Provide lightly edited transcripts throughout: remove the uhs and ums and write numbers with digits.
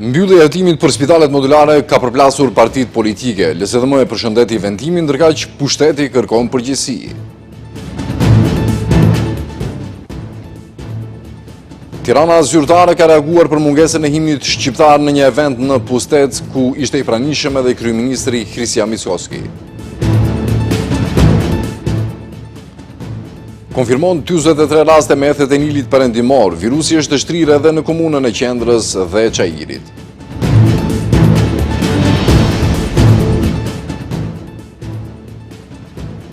Mbyllja e hetimit për spitalet modulare ka përplasur partitë politike. LSDM e përshëndeti vendimin, ndërkaq pushteti kërkon përgjegjësi. Tirana zyrtare ka reaguar për mungesën e himnit shqiptar në një event në Pustet, ku ishte i pranishëm edhe kryeministri Hrisja Mickoski. Konfirmon 43 raste me ethet e Nilit perëndimor. Virusi është shtrirë edhe në komunën e Qendrës dhe Çajirit.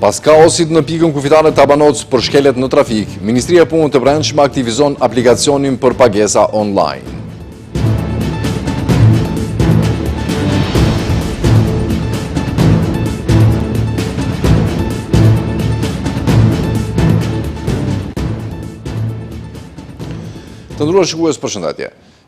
Pas kaosit në pikën kufitare Tabanoc për shkelet në trafik, Ministria e Punës të Brendshme aktivizon aplikacionin për pagesa online. Të nderuar shikues, përshëndetje.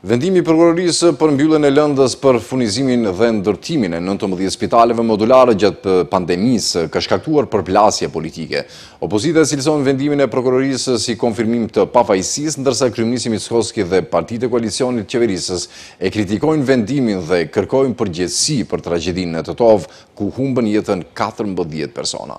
Vendimi i prokurorisë për mbylljen e lëndës për furnizimin dhe ndërtimin e 19 spitaleve modulare gjatë pandemisë ka shkaktuar përplasje politike. Opozita cilëson vendimin e prokurorisë si konfirmim të pafajësisë, ndërsa kryeministri Mickoski dhe partitë e koalicionit qeverisës e kritikojnë vendimin dhe kërkojnë përgjegjësi për tragjedinë në Tetov, ku humbën jetën 14 persona.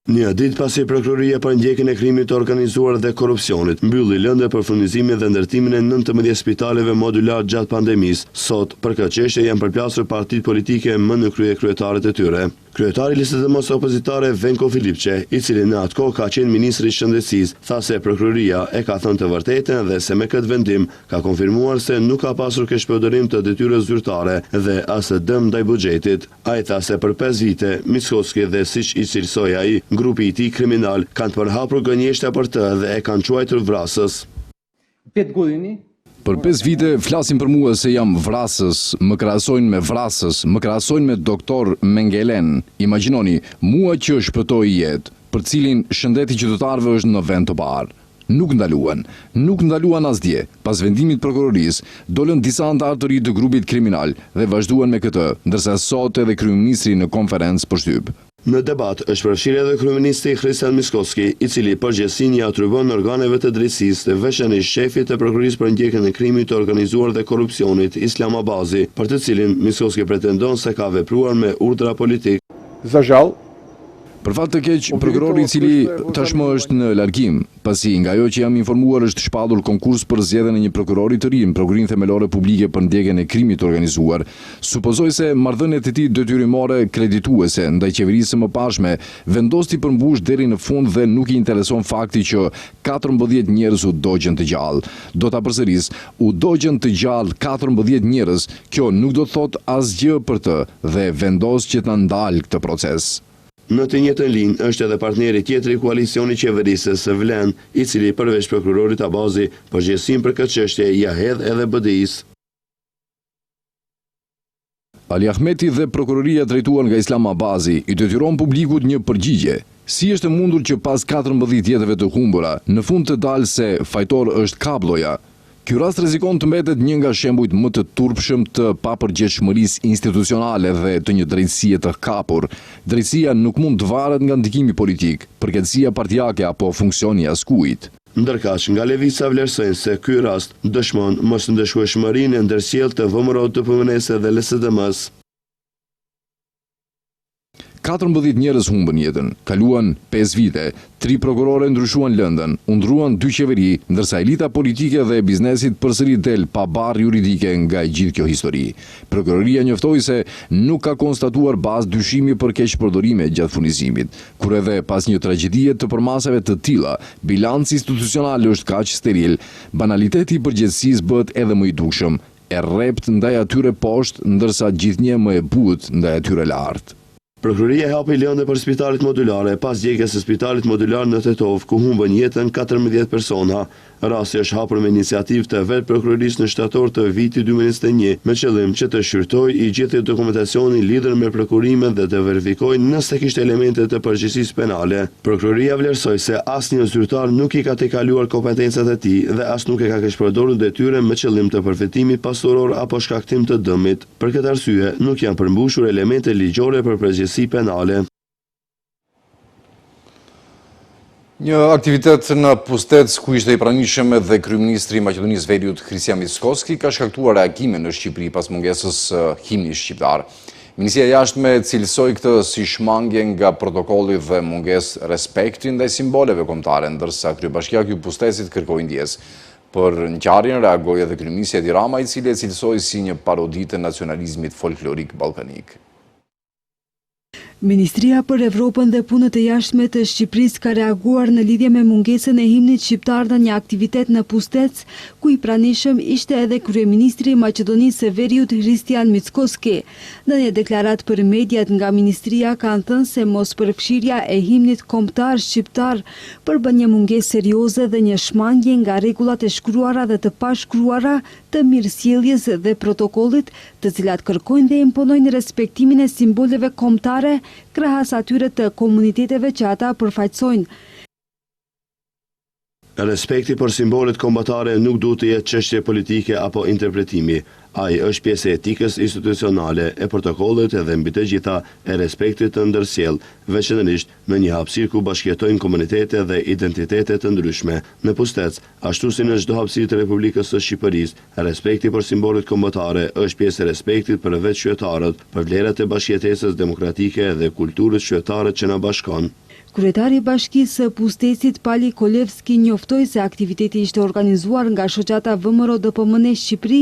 Një ditë pasi prokuroria për ndjekjen e krimit të organizuar dhe korrupsionit mbylli lëndë për furnizimin dhe ndërtimin e 19 spitaleve modular gjatë pandemisë, sot për këtë çështje janë përplasur partitë politike më në krye kryetaret e tyre. Kryetari i LSDM-s opozitare Venko Filipçe, i cili në atë kohë ka qenë ministri i shëndetësisë, tha se prokuroria e ka thënë të vërtetën dhe se me këtë vendim ka konfirmuar se nuk ka pasur keqpërdorim të detyrës zyrtare dhe as dëm ndaj buxhetit. Ai tha se për 5 vite Mickoski dhe siç i cilësoi ai, grupi i tij kriminal kanë përhapur gënjeshtja për të dhe e kanë quajtur vrasës. Për 5 vite flasin për mua se jam vrasës, më krahasojnë me vrasës, më krahasojnë me doktor Mengelen. Imagjinoni, mua që shpëtoi jetë, për cilin shëndeti qytetarëve është në vend të parë. Nuk ndaluan asdje. Pas vendimit prokurorisë, dolën disa anëtar të ri të grupit kriminal dhe vazhduan me këtë, ndërsa sot edhe kryeministri në konferencë përshtyp. Në debat është përfshirë edhe kryeministri Hrisja Mickoski, i cili përgjegjësinë ia atribuon organeve të drejtësisë, veçanërisht shefit të prokurorisë për ndjekjen e krimit të organizuar dhe korrupsionit, Islam Abazi, për të cilin Mickoski pretendon se ka vepruar me urdhra politik. Për fat të keq, prokurori i cili tashmë është në largim, pasi nga ajo që jam informuar është shpallur konkurs për zgjedhjen e një prokurori të ri në Prokurorinë Themelore Publike për ndjekjen e krimit të organizuar. Supozoj se marrëdhëniet e tij detyrimore kredituese ndaj qeverisë së mëparshme vendosti përmbush deri në fund dhe nuk i intereson fakti që 14 njerëz u dogjën të gjallë. Do ta përsëris, u dogjën të gjallë 14 njerëz. Kjo nuk do të thotë asgjë për të dhe vendos që ta ndal këtë proces. Në të njëjtën linjë është edhe partneri tjetër i koalicionit qeverisës, Vlen, i cili përveç prokurorit Abazi, përgjegjësinë për këtë çështje ja hedh edhe BDI-s. Ali Ahmeti dhe prokuroria drejtuar nga Islam Abazi i detyron publikut një përgjigje. Si është mundur që pas 14 jetëve të humbura, në fund të dalë se fajtor është Kabloja? Ky rast rrezikon të mbetet një nga shembujt më të turpshëm të papërgjegjshmërisë institucionale dhe të një drejtësie të kapur. Drejtësia nuk mund të varet nga ndikimi politik, përgjegjësia partijake apo funksioni i askujt. Ndërkaq, nga Levica vlerësojnë se ky rast dëshmon mosndëshueshmërinë e ndërsjellë të VMRO të PMN-s dhe LSDM-s. 14 njerëz humbën jetën, kaluan 5 vite, 3 prokurorë ndryshuan lëndën, u ndruan 2 qeveri, ndërsa elita politike dhe biznesit përsëri del pa barrë juridike nga gjithë kjo histori. Prokuroria njoftoi se nuk ka konstatuar bazë dyshimi për keqpërdorime gjatë furnizimit, kur edhe pas një tragjedie të përmasave të tilla, bilanci institucional është kaq steril, banaliteti i përgjegjësisë bëhet edhe më i dukshëm, e rrept ndaj atyre poshtë, ndërsa gjithnjë më e butë ndaj atyre lart. Prokuroria hapi lëndë për spitalet modulare pas djegjes së spitalit modular në Tetov, ku humbën jetën 14 persona. Rasti është hapur me iniciativë të vetë prokurorisë në shtator të vitit 2021, me qëllim që të shqyrtojë i gjithë dokumentacionin lidhur me prokurimin dhe të verifikojë nëse kishte elemente të përgjegjësisë penale. Prokuroria vlerësoi se asnjë zyrtar nuk i ka tejkaluar kompetencat e tij dhe as nuk e ka keqpërdorur detyrën me qëllim të përfitimit pasuror apo shkaktim të dëmit. Për këtë arsye, nuk janë përmbushur elemente ligjore për përgjegjësi penale. Një aktivitet në Pustec ku ishte i pranishëm edhe kryeministri i Maqedonisë Veriut Kristian Mickoski ka shkaktuar reagime në Shqipëri pas mungesës himnit shqiptar. Ministria e Jashtme cilësoi këtë si shmangje nga protokolli dhe mungesë respekti ndaj simboleve kombëtare, ndërsa kryebashkiaku i Pustecit kërkoi ndjesë. Për ngjarjen reagoi edhe kryeministri Edi Rama, i cili e cilësoi si një parodi të nacionalizmit folklorik ballkanik. Ministria për Evropën dhe Punët e Jashtme të Shqipërisë ka reaguar në lidhje me mungesën e himnit shqiptar në një aktivitet në Pustec, ku i pranishëm ishte edhe kryeministri i Maqedonisë Veriut Kristian Mickoski. Në një deklarat për mediat nga ministria kanë thënë se mos përfshirja e himnit kombëtar shqiptar përbën një mungesë serioze dhe një shmangje nga rregullat e shkruara dhe të pashkruara të mirësjelljes dhe protokollit, të cilat kërkojnë dhe imponojnë respektimin e simboleve kombëtare krahas atyre të komuniteteve që ata përfaqësojnë. Respekti për simbolet kombëtare nuk duhet të jetë çështje politike apo interpretimi. Ai është pjesë e etikës institucionale, e protokollit dhe mbi të gjitha e respektit të ndërsjell, veçanërisht në një hapësirë ku bashkëjetojnë komunitete dhe identitete të ndryshme. Në Pustec, ashtu si në çdo hapësirë të Republikës së Shqipërisë, respekti për simbolet kombëtare është pjesë e respektit për vetë qytetarët, për vlerat e bashkëjetesës demokratike dhe kulturës qytetare që na bashkon. Kryetari i Bashkisë së Pustecit Pali Kolevski njoftoi se aktiviteti ishte organizuar nga shoqata VMRO DPMN Shqipëri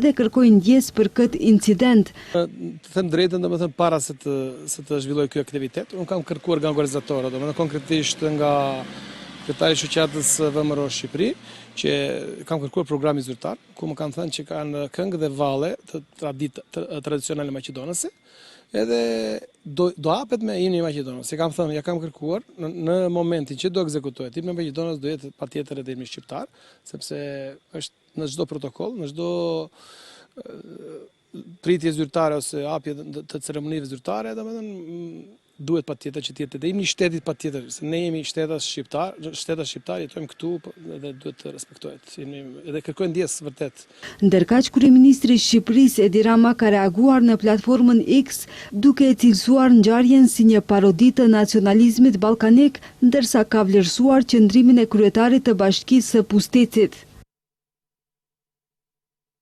dhe kërkoi ndjesë për këtë incident. Të them drejtën, domethënë para se të zhvilloj ky aktivitet, unë kam kërkuar nga organizatorët, domethënë konkretisht nga kryetari i shoqatës VMRO Shqipëri, që kam kërkuar programi zyrtar, ku më kanë thënë që kanë këngë dhe valle të tradicionale maqedonëse, edhe do hapet me himnin e Maqedonisë. Si kam thënë, ja kam kërkuar, në momentin që do ekzekutohet himni e Maqedonisë do jetë patjetër edhe himni shqiptar, sepse është në çdo protokoll, në çdo pritje zyrtare ose hapje të ceremonive zyrtare, domethënë duhet patjetër që të jetë edhe himni i shtetit patjetër, se ne jemi shtetas shqiptar, jetojmë këtu dhe duhet të respektohet. Edhe kërkojnë ndjesë vërtet. Ndërkaq kryeministri i Shqipërisë Edi Rama ka reaguar në platformën X duke e cilësuar ngjarjen si një parodi të nacionalizmit ballkanik, ndërsa ka vlerësuar qëndrimin e kryetarit të Bashkisë së Pustecit.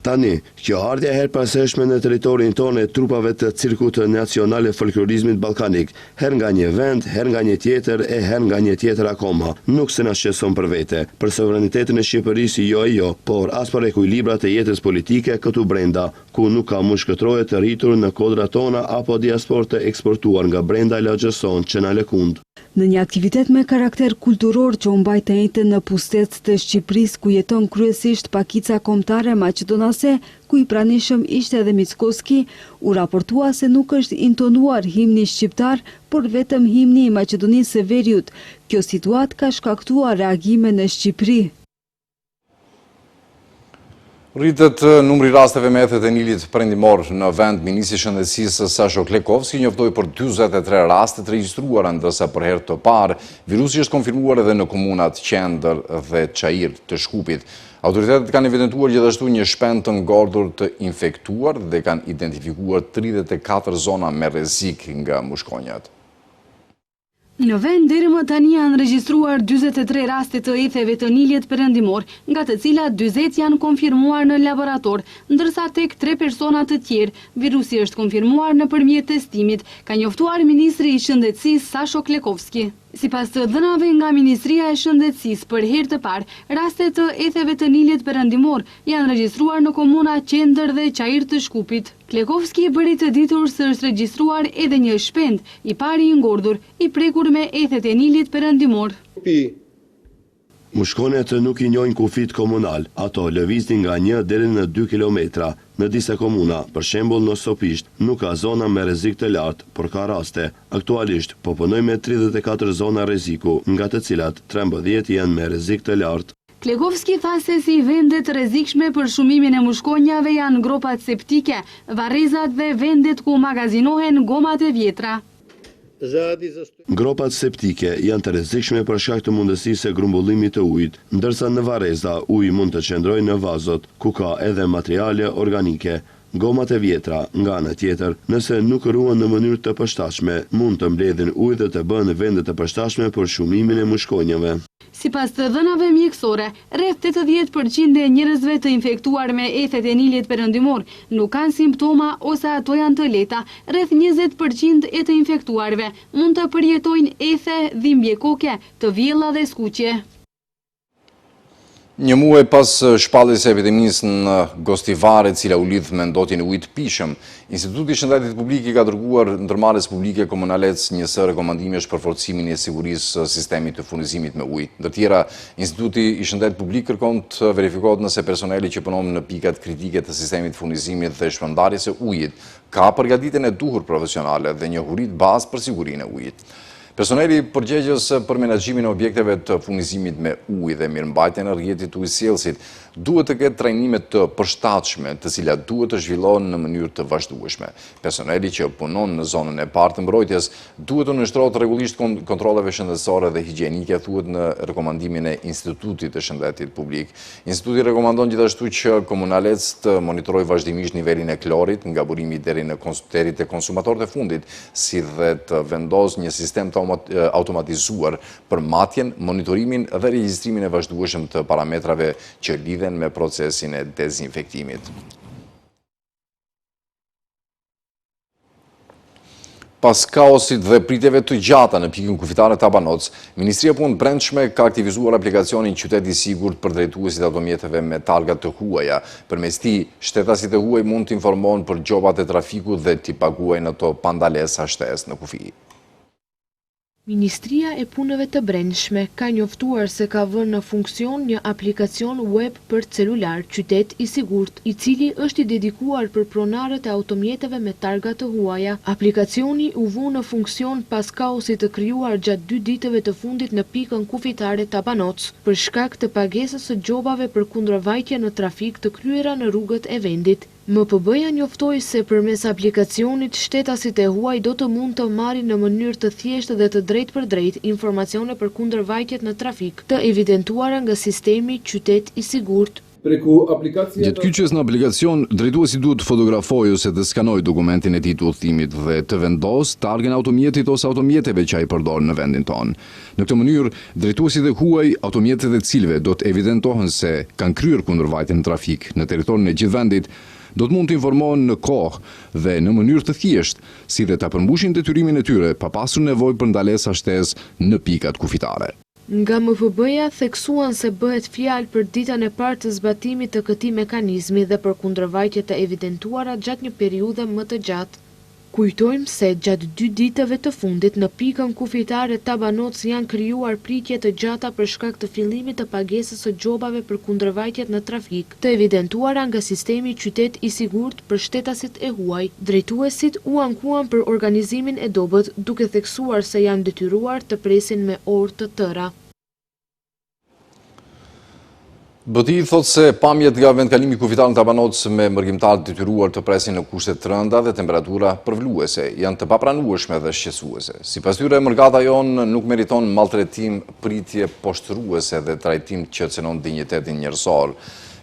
Tani, kjo ardhja her pashershme në teritorin tonë e trupave të cirkut nacionale folklorizmit ballkanik, her nga një vend, her nga një tjetër e her nga një tjetër akoma, nuk se na shqetëson për vete, për sovranitetin e Shqipërisë jo, por as për ekuilibrat e jetës politike këtu brenda, ku nuk ka mushkëtroje të rritur në kodrat tona apo diaspor të eksportuar nga brenda lagjëson që na lëkund. Në një aktivitet me karakter kulturor që u mbajt të njëjtën në Pustec të Shqipërisë, ku jeton kryesisht pakica kombëtare maqedonase, ku i pranishëm ishte edhe Mickoski, u raportua se nuk është intonuar himni shqiptar, por vetëm himni i Maqedonisë së Veriut. Kjo situatë ka shkaktuar reagime në Shqipëri. Rritet numri rasteve me ethet e Nilit perëndimor në vend. Ministri i Shëndetësisë Sasho Klekovski njoftoi për 43 raste të regjistruara, ndërsa për herë të parë virusi është konfirmuar edhe në komunat Qendër dhe Çajir të Shkupit. Autoritetet kanë evidentuar gjithashtu një shpend të ngordhur të infektuar dhe kanë identifikuar 34 zona me rrezik nga mushkonjat. Në vend deri më tani janë regjistruar 43 raste të etheve të Nilit perëndimor, nga të cilat 40 janë konfirmuar në laborator, ndërsa tek 3 persona të tjerë virusi është konfirmuar nëpërmjet testimit, ka njoftuar ministri i Shëndetësisë Sasho Klekovski. Sipas të dhënave nga Ministria e Shëndetësisë, për herë të parë, raste të etheve të Nilit perëndimor janë regjistruar në komuna Qendër dhe Çajir të Shkupit. Klekovski bëri të ditur se është regjistruar edhe një shpend, i pari i ngordhur, i prekur me ethet e Nilit perëndimor. Mushkonjet nuk i njohin kufit komunal, ato lëviznin nga 1 deri në 2 kilometra. Në disa komuna, për shembull në Sopisht, nuk ka zona me rrezik të lartë, por ka raste. Aktualisht, po punojmë me 34 zona rreziku, nga të cilat 13 janë me rrezik të lartë. Klekovski tha se si vendet rrezikshme për shumimin e mushkonjave janë gropat septike, varrezat dhe vendet ku magazinohen gomat e vjetra. Gropat septike janë të rrezikshme për shkak të mundësisë së grumbullimit të ujit, ndërsa në varreza uji mund të qëndrojë në vazot, ku ka edhe materiale organike. Gomat e vjetra, nga ana tjetër, nëse nuk ruhen në mënyrë të përshtatshme, mund të mbledhin ujë dhe të bëhen vende të përshtatshme për shumimin e mushkojnjave. Sipas të dhënave mjekësore, rreth 80% e njerëzve të infektuar me ethet e nilit perëndimor nuk kanë simptoma ose ato janë të lehta. Rreth 20% e të infektuarve mund të përjetojnë ethe, dhimbje koke, të vjella dhe skuqje. Një muaj pas shpalljes së epidemisë në Gostivare, cila u lidh me ndotjen e ujit të pishëm, Instituti i Shëndetit Publik i ka dërguar ndërmarrjes publike komunalec një së rekomandimesh për forcimin e sigurisë së sistemit të furnizimit me ujë. Ndër tjera, Instituti i Shëndetit Publik kërkon të verifikohet nëse personeli që punon në pikat kritike të sistemit të furnizimit dhe shpërndarjes së ujit ka përgatitjen e duhur profesionale dhe njohuritë bazë për sigurinë e ujit. Personeli përgjegjës për menaxhimin e objekteve të furnizimit me ujë dhe mirëmbajtjen e rrjetit të ujësjellësit duhet të ketë trajnime të përshtatshme, të cilat duhet të zhvillohen në mënyrë të vazhdueshme. Personeli që punon në zonën e parë të mbrojtjes duhet të nënshtrohet rregullisht kontrolleve shëndetësore dhe higjienike, thuhet në rekomandimin e Institutit të Shëndetit Publik. Instituti rekomandon gjithashtu që komunalec të monitorojë vazhdimisht nivelin e klorit nga burimi deri te konsumatorët e fundit, si dhe të vendosë një sistem të automatizuar për matjen, monitorimin dhe regjistrimin e vazhdueshëm të parametrave që lidhen me procesin e dezinfektimit. Pas kaosit dhe pritjeve të gjata në pikën kufitare Tabanoc, Ministria e Punëve të Brendshme ka aktivizuar aplikacionin Qytet i Sigurt për drejtuesit e automjeteve me targa të huaja. Përmes tij, shtetasit e huaj mund të informohen për gjobat e trafikut dhe t'i paguajnë ato pa ndalesa shtesë në kufi. Ministria e Punëve të Brendshme ka njoftuar se ka vënë në funksion një aplikacion web për celular, Qytet i Sigurt, i cili është i dedikuar për pronarët e automjeteve me targa të huaja. Aplikacioni u vë në funksion pas kaosit të krijuar gjatë 2 ditëve të fundit në pikën kufitare Tabanoc, për shkak të pagesës së gjobave për kundërvajtje në trafik të kryera në rrugët e vendit. MPB-ja njoftoi se përmes aplikacionit shtetasit e huaj do të mund të marrin në mënyrë të thjeshtë dhe të drejtë për drejtë informacione për kundërvajtjet në trafik, të evidentuara nga sistemi Qytet i Sigurt. Gjatë kyçjes në aplikacion, drejtuesi duhet të fotografojë ose të skanojë dokumentin e tij të udhëtimit dhe të vendosë targën e automjetit ose automjeteve që ai përdor në vendin tonë. Në këtë mënyrë, drejtuesit e huaj, automjetet e cilëve do të evidentohen se kanë kryer kundërvajtje në trafik në territorin e gjithë vendit, do të mund të informohen në kohë dhe në mënyrë të thjeshtë, si dhe ta përmbushin detyrimin e tyre pa pasur nevojë për ndalesa shtesë në pikat kufitare. Nga MPB-ja theksuan se bëhet fjalë për ditën e parë të zbatimit të këtij mekanizmi dhe për kundërvajtjet të evidentuara gjatë një periudhe më të gjatë. Kujtojmë se gjatë 2 ditëve të fundit në pikën kufitare Tabanoc janë krijuar pritje të gjata për shkak të fillimit të pagesës së gjobave për kundërvajtjet në trafik, të evidentuara nga sistemi Qytet i Sigurt për shtetasit e huaj. Drejtuesit u ankuan për organizimin e dobët, duke theksuar se janë detyruar të presin me orë të tëra. BTI thot se pamjet nga vendkalimi kufitar në Tabanoc me mërgjimtarë detyruar të presin në kushte të rënda dhe temperatura përvluese janë të papranueshme dhe shqetësuese. Sipas tyre, mërgata jonë nuk meriton maltretim, pritje poshtruese dhe trajtim që cënon dinjitetin njerëzor.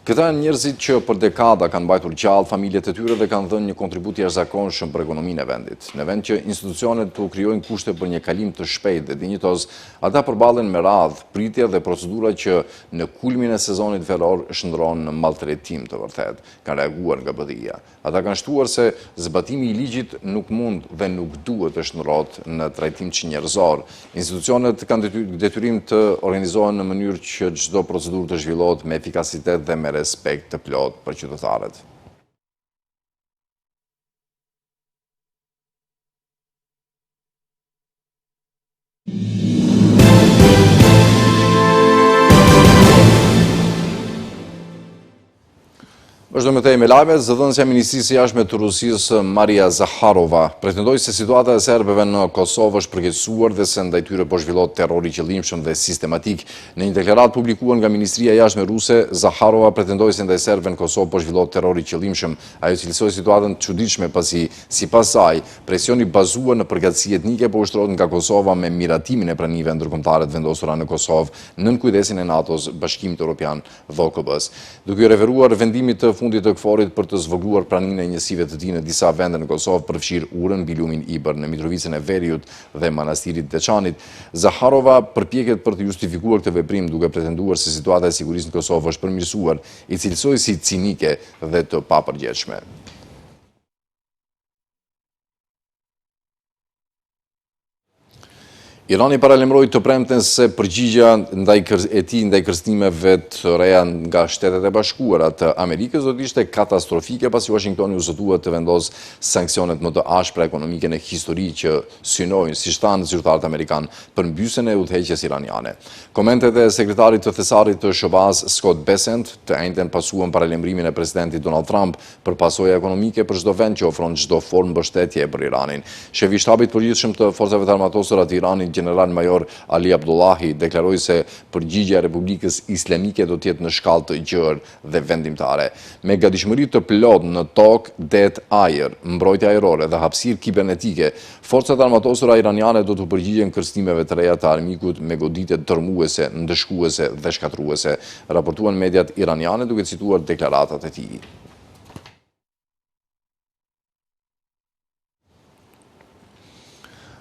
Këta janë njerëzit që për dekada kanë mbajtur gjallë familjet e tyre dhe kanë dhënë një kontribut jashtëzakonshëm për ekonominë e vendit. Në vend që institucionet të krijojnë kushte për një kalim të shpejtë dhe dinjitoz, ata përballen me radhë pritje dhe procedura që në kulmin e sezonit veror shndron në maltretim të vërtet, kanë reaguar nga BTI-ja. Ata kanë shtuar se zbatimi i ligjit nuk mund dhe nuk duhet të shndrohet në trajtim njerëzor. Institucionet kanë detyrim të organizohen në mënyrë që çdo procedurë të zhvillohet me efikasitet dhe me respekt të plot për qytetarët. Vazhdojmë me lajme. Zëdhënësja e Ministrisë së Jashtme të Rusisë, Maria Zakharova, pretendoi se situata e serbëve në Kosovë është përkeqësuar dhe se ndaj tyre po zhvillohet terror i qëllimshëm dhe sistematik. Në një deklaratë publikuar nga Ministria e Jashtme ruse, Zakharova pretendoi se ndaj serbëve në Kosovë po zhvillohet terror i qëllimshëm. Ajo cilësoi situatën të çuditshme pasi, sipas saj, presioni bazuar në përgatigjë etnike po ushtrohet nga Kosova me miratimin e pranive ndërkombëtare të vendosura në Kosovë nën kujdesin e NATO-s, Bashkimit Evropian dhe OKB-s. Duke referuar vendimit të fundit të KFOR-it për të zvogluar praninë e njësive të tij në disa vende në Kosovë, përfshir Urën, bilumin Ibër në Mitrovicën e Veriut dhe manastirit Deçanit. Zaharova përpjeket për të justifikuar këtë veprim duke pretenduar se situata e sigurisë në Kosovë është përmirësuar, i cilësoi si cinike dhe të papërgjegjshme. Irani paralemroi të premten se përgjigja ndaj kërcënimeve të reja nga Shtetet e Bashkuara të Amerikës do të ishte katastrofike pasi Washingtoni u zotua të vendosë sanksionet më të ashpra ekonomike në histori që synojnë, si shtanë zyrtarët amerikan, për mbysjen e udhëheqjes iraniane. Komentet e sekretarit të thesarit të SHOBAZ, Scott Bessent, të njëjtën pasuan paralemrimin e presidentit Donald Trump për pasoja ekonomike për çdo vend që ofron çdo formë mbështetje për Iranin. Shefi i shtabit përgjithshëm të forcave të armatosura të Iranit, General Major Ali Abdullahi, deklaroi se përgjigjja e Republikës Islamike do të jetë në shkallë të gjerë dhe vendimtare. Me gatishmëri të plot në tokë, det, ajër, mbrojtje ajrore dhe hapësirë kibernetike, forcat armatosura iraniane do të përgjigjen kërcënimeve të reja të armikut me goditje dërmuese, ndëshkuese dhe shkatruese, raportuan mediat iraniane duke cituar deklaratat e tij.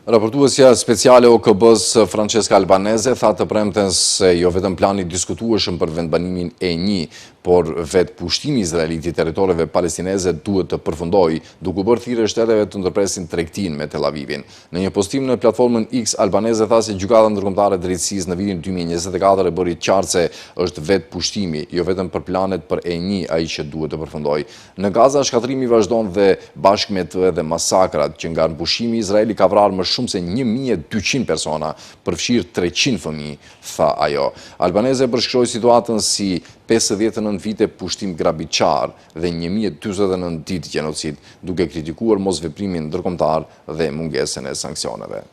Raportuesja speciale OKB-s Francesca Albanese tha të premten se jo vetëm plani diskutueshëm për vendbanimin e një, por vetë pushtimi izraelit i territoreve palestineze duhet të përfundojë, duke bërë thirrje shteteve të ndërpresin tregtinë me Tel Avivin. Në një postim në platformën X, Albanese tha se Gjykata Ndërkombëtare e Drejtësisë në vitin 2024 e bëri qartë se është vetë pushtimi, jo vetëm për planet për e një ai që duhet të përfundojë. Në Gaza shkatrimi vazhdon dhe bashkë me të edhe masakrat që nga pushimi Izraeli ka vrarë më shumë se 1200 persona, përfshirë 300 fëmijë, tha ajo. Albanese përshkroi situatën si 59 vite pushtim grabiçar dhe 1049 ditë gjenocid, duke kritikuar mosveprimin ndërkombëtar dhe mungesën e sanksioneve.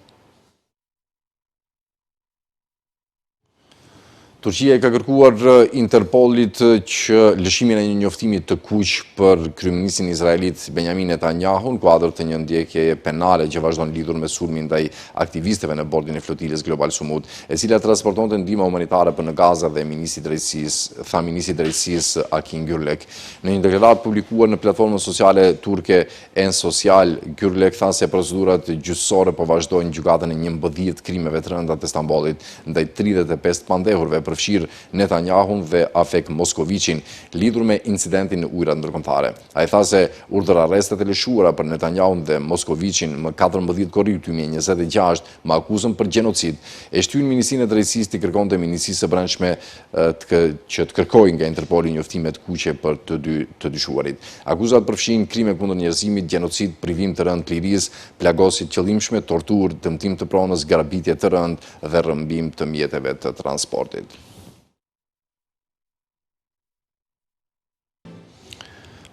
Turqia ka kërkuar Interpolit që lëshimin e një njoftimi të kuq për kryeministin izraelit Benjamin Netanyahu në kuadër të një ndjekjeje penale që vazhdon lidhur me sulmin ndaj aktivistëve në bordin e flotilës Global Sumut, e cila transportonte ndihmë humanitare për në Gaza dhe ministri i drejtësisë Akin Gürlek. Në një deklaratë publikuar në platformën sociale turke En Social, Gürlek tha se procedurat gjyqësore po vazhdojnë në gjykatën e 11 krimeve të rënda të Stambollit ndaj 35 pandehurve përfshirë Netanyahun dhe Afek Moskovicin, lidhur me incidentin në ujërat ndërkombëtare. Ai tha se urdhër arrestet e lëshuara për Netanyahun dhe Moskovicin më 14 korrik 2026 me akuzën për gjenocid, e shtyn Ministrinë e Drejtësisë të kërkonte Ministrisë së Brendshme që të kërkojë nga Interpoli njoftime të kuqe për të dyshuarit. Akuzat përfshin krime kundër njerëzimit, gjenocid, privim të rënd të lirisë, plagosje të qëllimshme, torturë, dëmtim të pronës, grabitje të rënd dhe rrëmbim të mjeteve të transportit.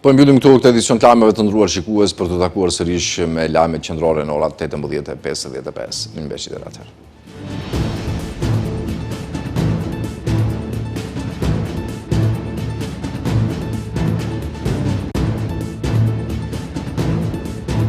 Po mbyllim këtu këtë edicion të lajmeve të ndëruar shikues për të takuar sërish me lajmet qendrore në orat 18:55. Mirëmbëjtje deri atëherë.